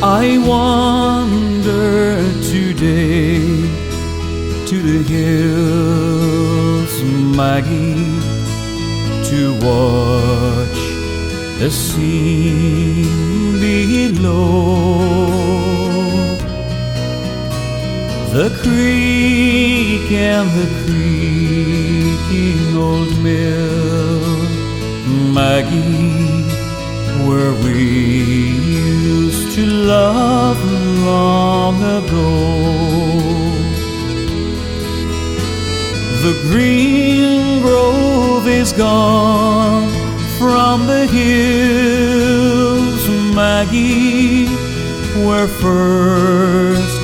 I wander today to the hills, Maggie, to watch the scene below. The creek and the creaking old mill, Maggie, where we used to love long ago. The green grove is gone from the hills, Maggie, where first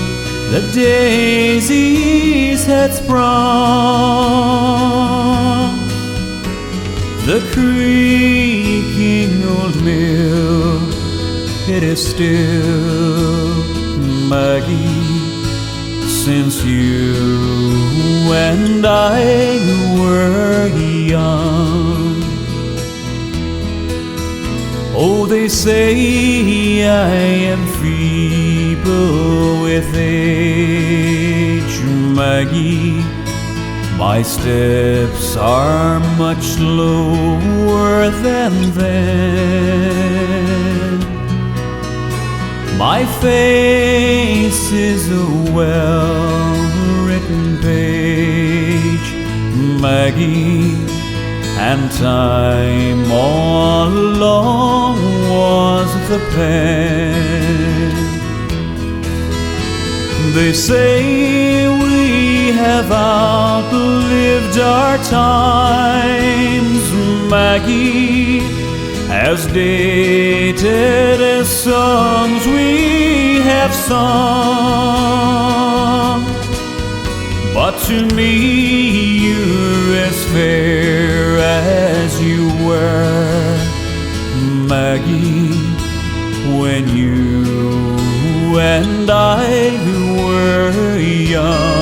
the daisies had sprung. The creaking old mill, it is still, Maggie, since you and I were young. Oh, they say I am feeble with age, Maggie. My steps are much slower than then. My face is a well-written page, Maggie, and time all along was the pen. They say we have outlived our times, Maggie, as dated as songs we have sung. But to me you're as fair as you were, Maggie, when you and I were young.